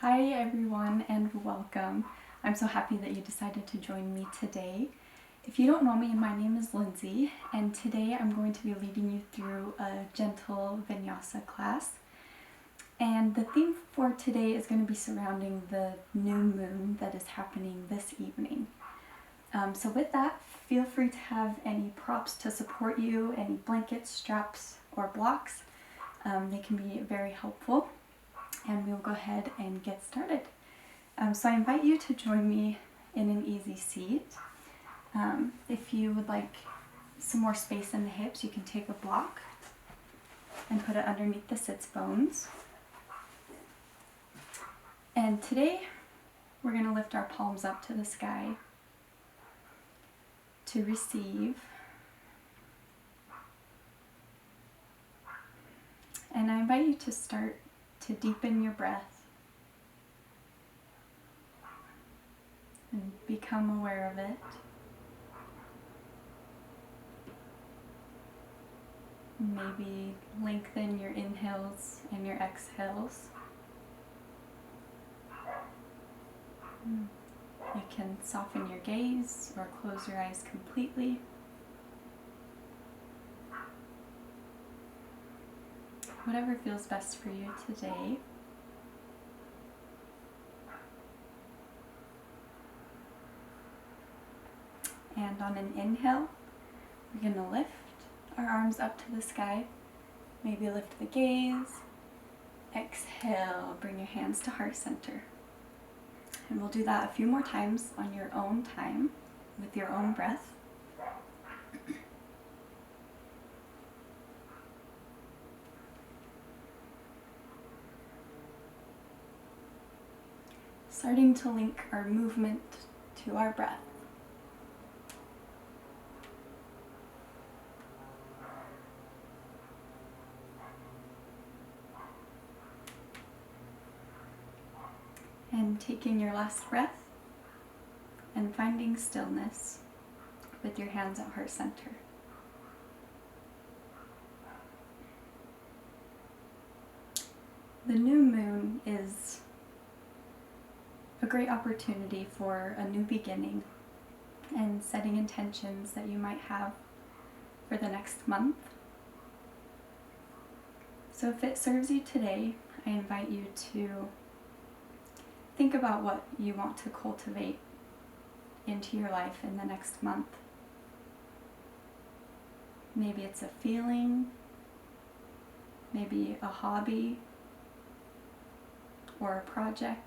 Hi everyone and welcome. I'm so happy that you decided to join me today. If you don't know me, my name is Lindsay and today I'm going to be leading you through a gentle Vinyasa class. And the theme for today is going to be surrounding the new moon that is happening this evening. So with that, feel free to have any props to support you, any blankets, straps, or blocks. They can be very helpful. And we'll go ahead and get started. So I invite you to join me in an easy seat. If you would like some more space in the hips, you can take a block and put it underneath the sits bones. And today we're going to lift our palms up to the sky to receive. And I invite you to start to deepen your breath and become aware of it. Maybe lengthen your inhales and your exhales. You can soften your gaze or close your eyes completely. Whatever feels best for you today. And on an inhale, we're going to lift our arms up to the sky. Maybe lift the gaze. Exhale, bring your hands to heart center. And we'll do that a few more times on your own time with your own breath. Starting to link our movement to our breath. And taking your last breath and finding stillness with your hands at heart center. The new moon is a great opportunity for a new beginning and setting intentions that you might have for the next month. So if it serves you today, I invite you to think about what you want to cultivate into your life in the next month. Maybe it's a feeling, maybe a hobby, or a project.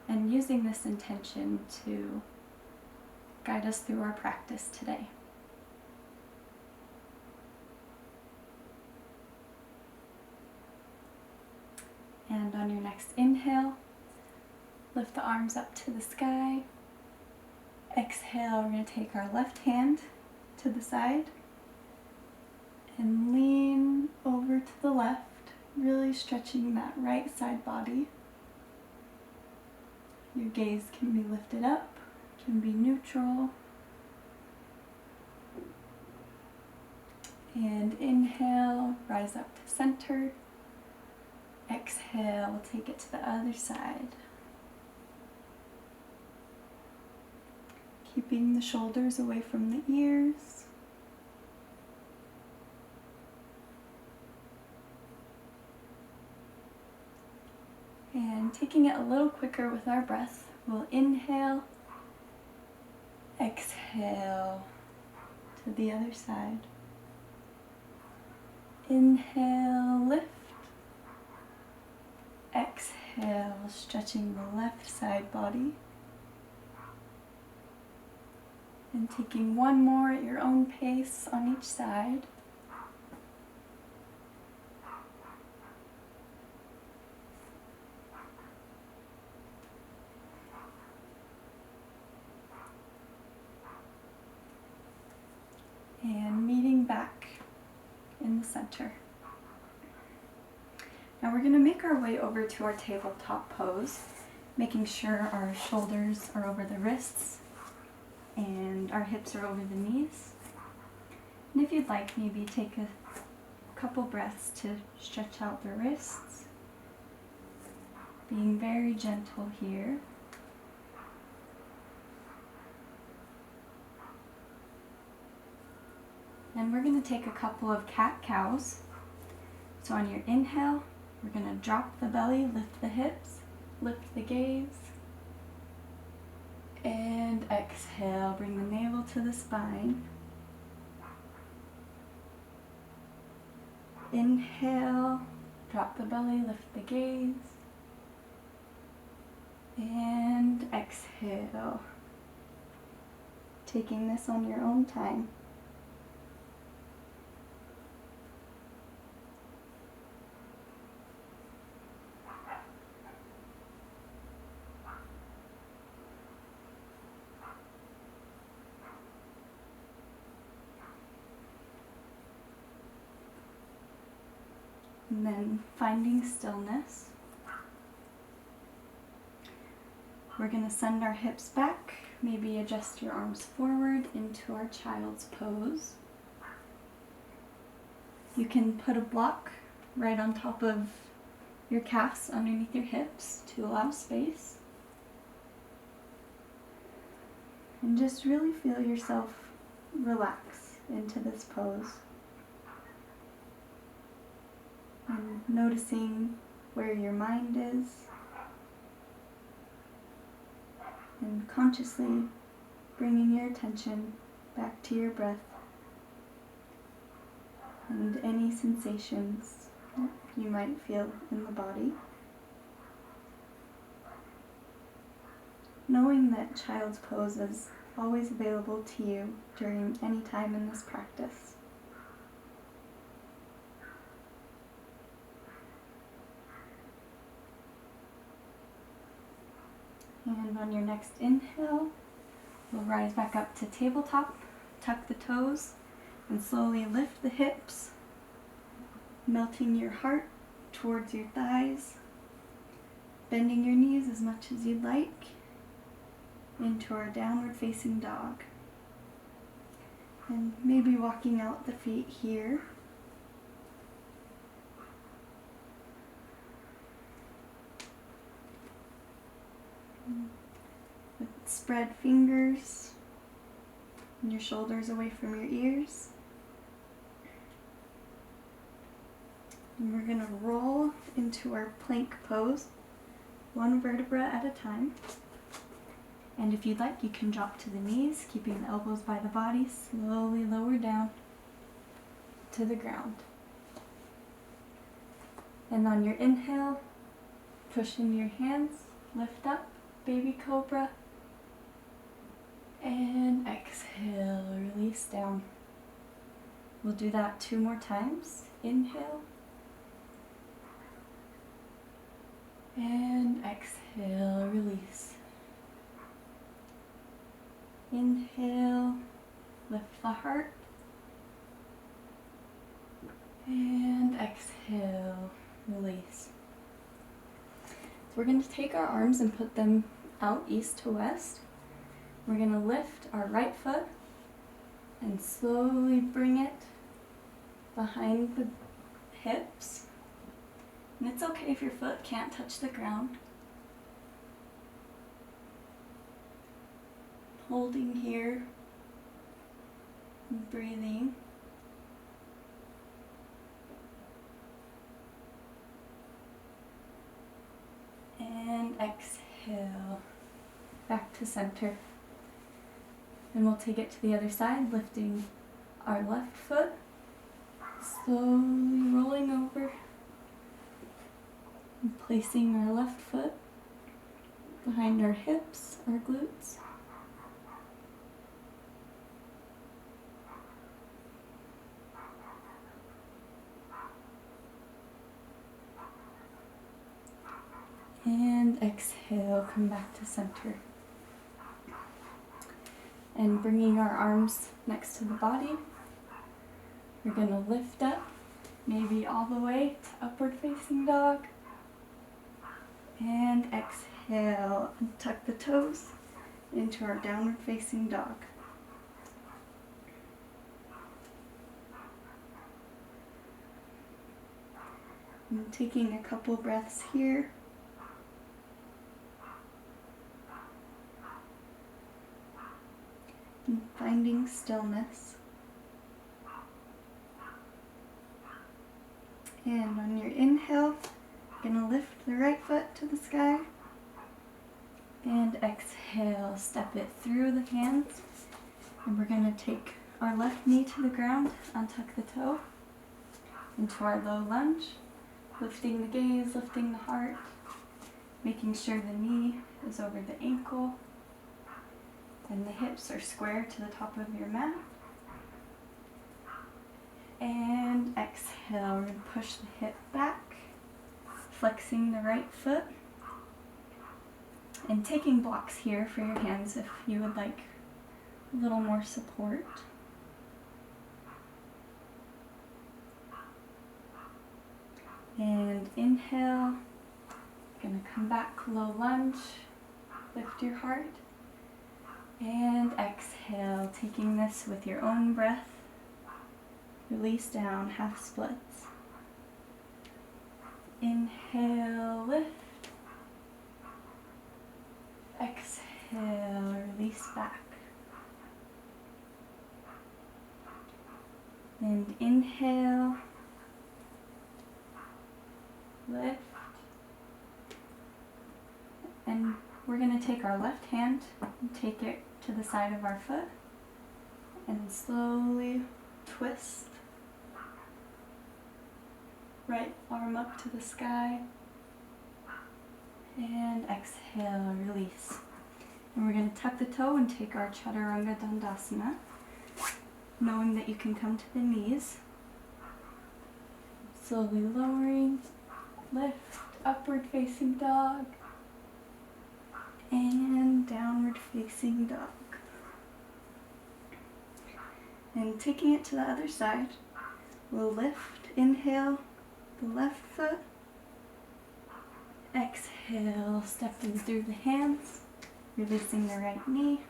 And using this intention to guide us through our practice today. And on your next inhale, lift the arms up to the sky. Exhale, we're going to take our left hand to the side and lean over to the left, really stretching that right side body. Your gaze can be lifted up, can be neutral. And inhale, rise up to center. Exhale, we'll take it to the other side. Keeping the shoulders away from the ears. And taking it a little quicker with our breath, we'll inhale, exhale to the other side. Inhale, lift. Exhale, stretching the left side body. And taking one more at your own pace on each side. And meeting back in the center. Now we're going to make our way over to our tabletop pose, making sure our shoulders are over the wrists and our hips are over the knees. And if you'd like, maybe take a couple breaths to stretch out the wrists, being very gentle here. And we're going to take a couple of cat-cows. So on your inhale, we're going to drop the belly, lift the hips, lift the gaze. And exhale, bring the navel to the spine. Inhale, drop the belly, lift the gaze. And exhale. Taking this on your own time. And then finding stillness. We're going to send our hips back, maybe adjust your arms forward into our child's pose. You can put a block right on top of your calves underneath your hips to allow space. And just really feel yourself relax into this pose. And noticing where your mind is, and consciously bringing your attention back to your breath and any sensations you might feel in the body. Knowing that child's pose is always available to you during any time in this practice. And on your next inhale, you'll rise back up to tabletop, tuck the toes, and slowly lift the hips, melting your heart towards your thighs, bending your knees as much as you'd like, into our downward facing dog. And maybe walking out the feet here. With spread fingers and your shoulders away from your ears. And we're going to roll into our plank pose, one vertebra at a time. And if you'd like, you can drop to the knees, keeping the elbows by the body, slowly lower down to the ground. And on your inhale, push in your hands, lift up, baby cobra, and exhale, release down. We'll do that 2 more times. Inhale, and exhale, release. Inhale, lift the heart, and exhale, release. So we're going to take our arms and put them out east to west. We're going to lift our right foot and slowly bring it behind the hips. And it's okay if your foot can't touch the ground. Holding here and breathing. And exhale, back to center. And we'll take it to the other side, lifting our left foot, slowly rolling over, and placing our left foot behind our hips, our glutes. And exhale, come back to center. And bringing our arms next to the body, we're going to lift up, maybe all the way to upward facing dog. And exhale, and tuck the toes into our downward facing dog. And taking a couple breaths here. And finding stillness. And on your inhale, you're going to lift the right foot to the sky. And exhale, step it through the hands. And we're going to take our left knee to the ground, untuck the toe, into our low lunge, lifting the gaze, lifting the heart, making sure the knee is over the ankle, and the hips are square to the top of your mat. And exhale, we're going to push the hip back, flexing the right foot, and taking blocks here for your hands if you would like a little more support. And inhale, gonna come back, low lunge, lift your heart. And exhale, taking this with your own breath, release down, half splits. Inhale, lift. Exhale, release back. And inhale, lift. And we're going to take our left hand and take it to the side of our foot and slowly twist. Right arm up to the sky. And exhale, release. And we're going to tuck the toe and take our Chaturanga Dandasana, knowing that you can come to the knees. Slowly lowering, lift, upward facing dog, and downward facing dog. And taking it to the other side, we'll lift, inhale, the left foot. Exhale, stepping through the hands, releasing the right knee,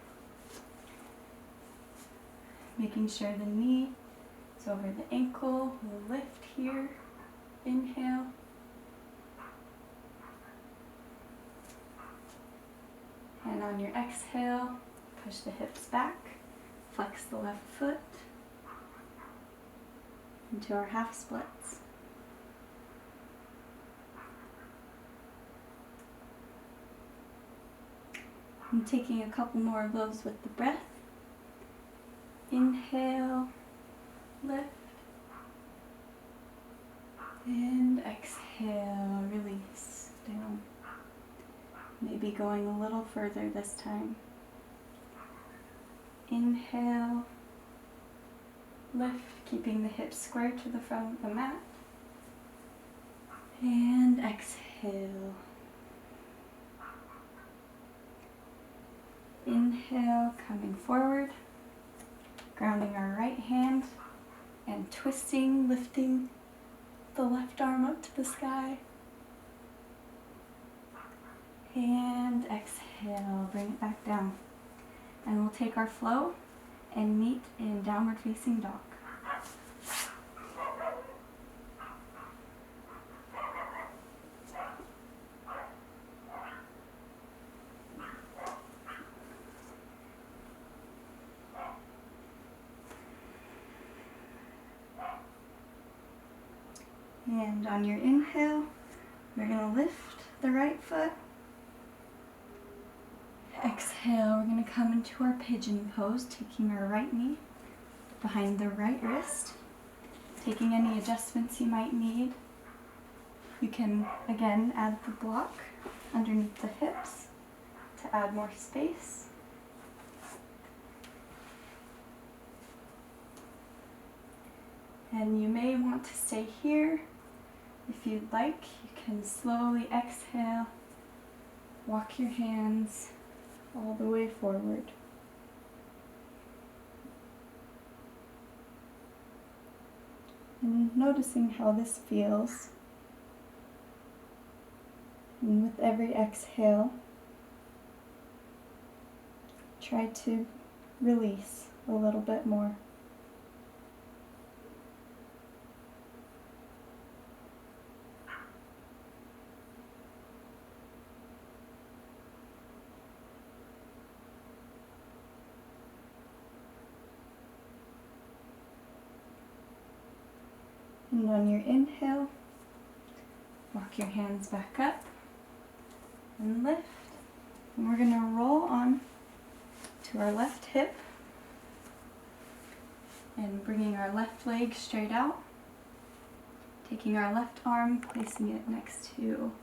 making sure the knee is over the ankle. We'll lift here, inhale, and on your exhale, push the hips back, flex the left foot into our half splits. I'm taking a couple more of those with the breath. Inhale, lift, and exhale, release down. Maybe going a little further this time. Inhale, lift, keeping the hips square to the front of the mat. And exhale. Inhale, coming forward, grounding our right hand and twisting, lifting the left arm up to the sky. And exhale, bring it back down. And we'll take our flow and meet in downward facing dog. And on your inhale, we're going to lift the right foot. Exhale, we're going to come into our pigeon pose, taking our right knee behind the right wrist, taking any adjustments you might need. You can, again, add the block underneath the hips to add more space. And you may want to stay here. If you'd like, you can slowly exhale, walk your hands all the way forward. And noticing how this feels. And with every exhale, try to release a little bit more. And on your inhale, walk your hands back up and lift. And we're going to roll on to our left hip and bringing our left leg straight out. Taking our left arm, placing it next to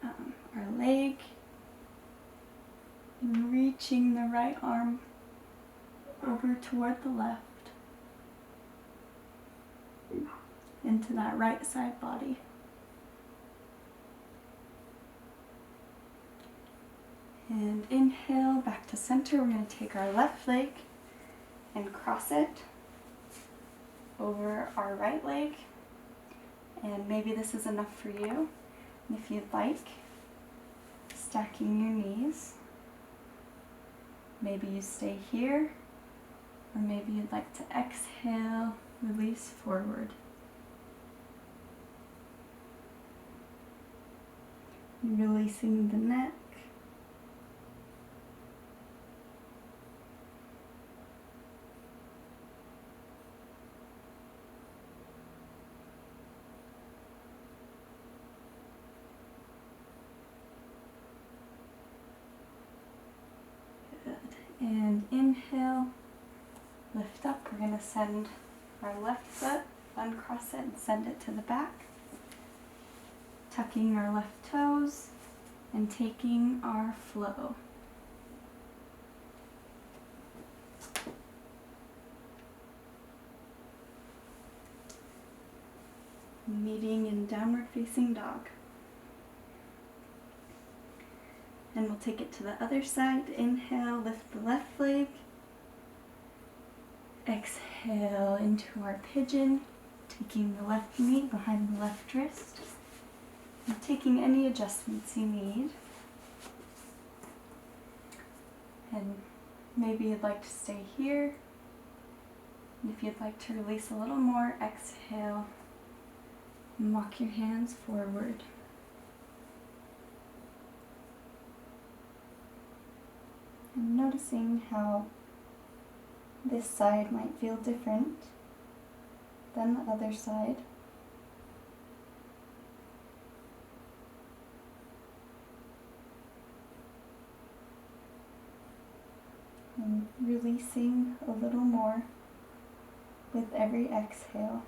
our leg, and reaching the right arm over toward the left into that right side body. And inhale, back to center. We're going to take our left leg and cross it over our right leg. And maybe this is enough for you. And if you'd like, stacking your knees. Maybe you stay here, or maybe you'd like to exhale, release forward. Releasing the neck. And inhale, lift up. We're going to send our left foot, uncross it and send it to the back. Tucking our left toes and taking our flow. Meeting in downward facing dog. And we'll take it to the other side. Inhale, lift the left leg. Exhale into our pigeon, taking the left knee behind the left wrist. And taking any adjustments you need. And maybe you'd like to stay here. And if you'd like to release a little more, exhale and walk your hands forward. And noticing how this side might feel different than the other side. And releasing a little more with every exhale.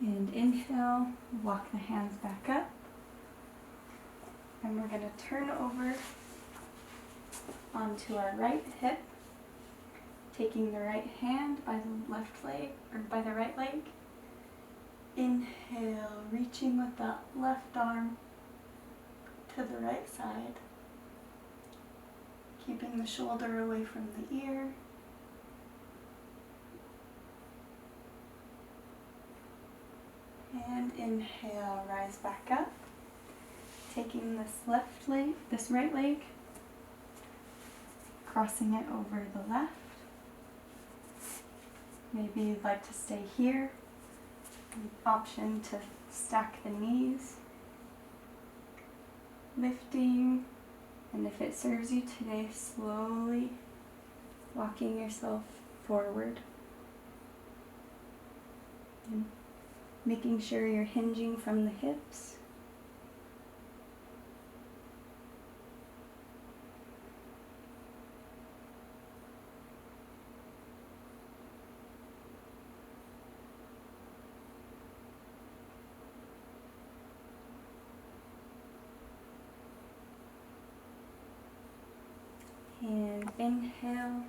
And inhale, walk the hands back up. And we're going to turn over onto our right hip, taking the right hand by the left leg, or by the right leg. Inhale, reaching with the left arm to the right side. Keeping the shoulder away from the ear. And inhale, rise back up. Taking this right leg, crossing it over the left. Maybe you'd like to stay here. An option to stack the knees. Lifting, and if it serves you today, slowly walking yourself forward. And making sure you're hinging from the hips. And inhale,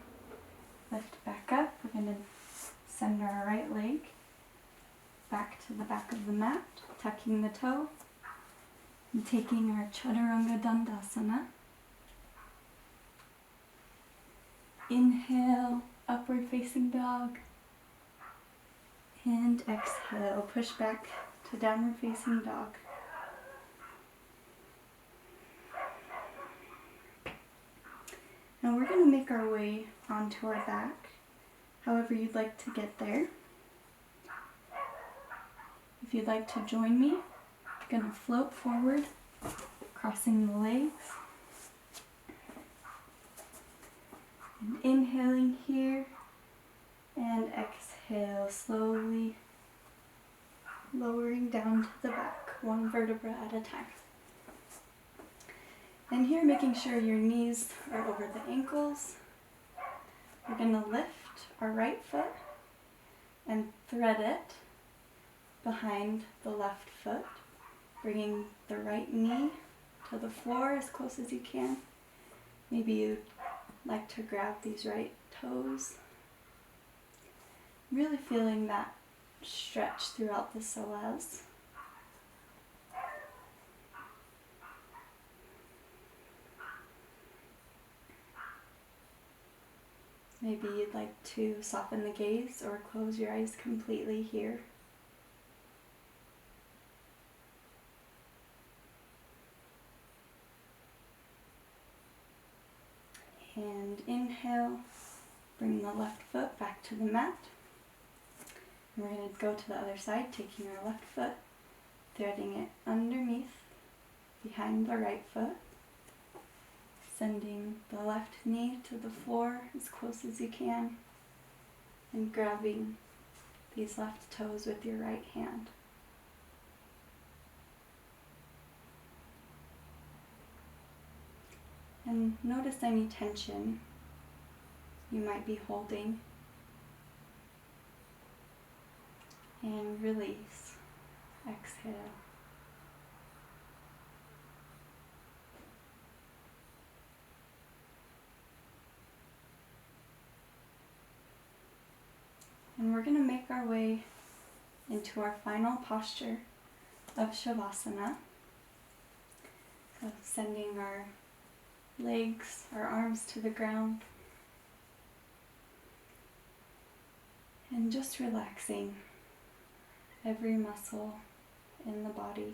lift back up. We're going to send our right leg back to the back of the mat, tucking the toe, and taking our Chaturanga Dandasana. Inhale, upward facing dog, and exhale, push back to downward facing dog. Now we're going to make our way onto our back, however you'd like to get there. If you'd like to join me, I'm going to float forward, crossing the legs. And inhaling here, and exhale slowly, lowering down to the back, one vertebra at a time. And here, making sure your knees are over the ankles. We're going to lift our right foot and thread it behind the left foot, bringing the right knee to the floor as close as you can. Maybe you'd like to grab these right toes. Really feeling that stretch throughout the psoas. Maybe you'd like to soften the gaze or close your eyes completely here. And inhale, bring the left foot back to the mat. And we're going to go to the other side, taking our left foot, threading it underneath, behind the right foot. Sending the left knee to the floor as close as you can, and grabbing these left toes with your right hand. And notice any tension you might be holding, and release. Exhale. And we're going to make our way into our final posture of Shavasana. So sending our legs, our arms to the ground. And just relaxing every muscle in the body.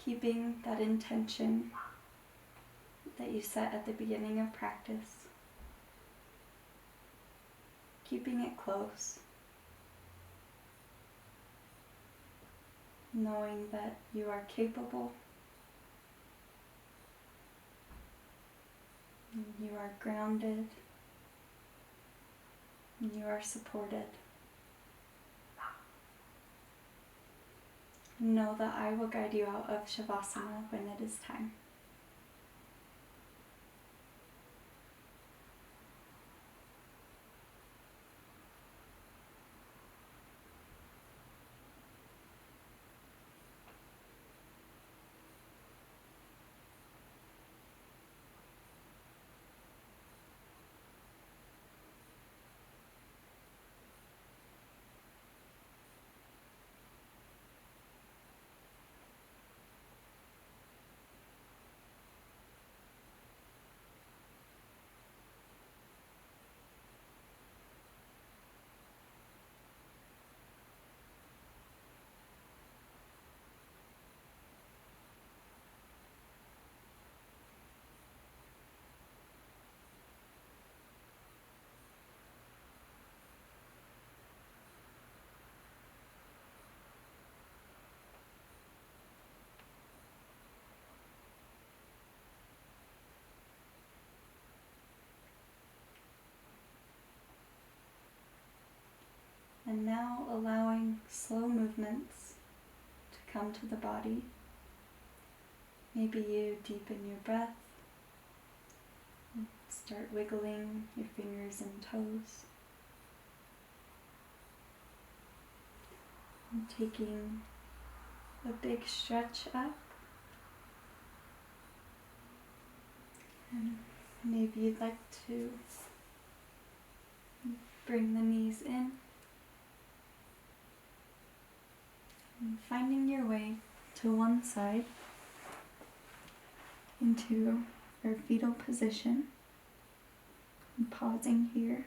Keeping that intention that you set at the beginning of practice. Keeping it close. Knowing that you are capable. You are grounded. You are supported. Know that I will guide you out of Shavasana when it is time. And now allowing slow movements to come to the body. Maybe you deepen your breath, and start wiggling your fingers and toes. And taking a big stretch up. And maybe you'd like to bring the knees in. And finding your way to one side into our fetal position, and pausing here.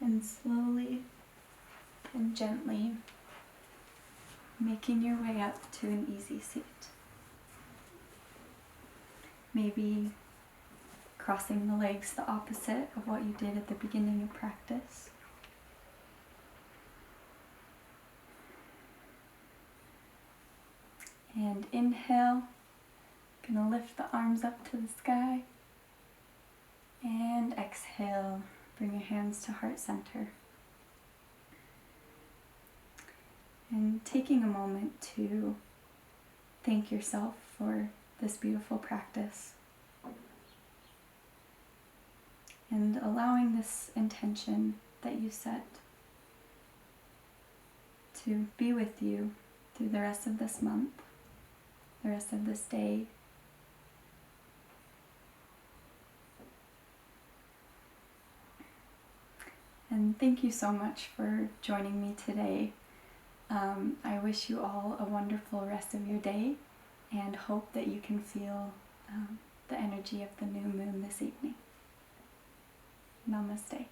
And slowly and gently making your way up to an easy seat. Maybe crossing the legs the opposite of what you did at the beginning of practice. And inhale, gonna lift the arms up to the sky. And exhale, bring your hands to heart center. And taking a moment to thank yourself for this beautiful practice. And allowing this intention that you set to be with you through the rest of this month, the rest of this day. And thank you so much for joining me today. I wish you all a wonderful rest of your day and hope that you can feel the energy of the new moon this evening. Namaste.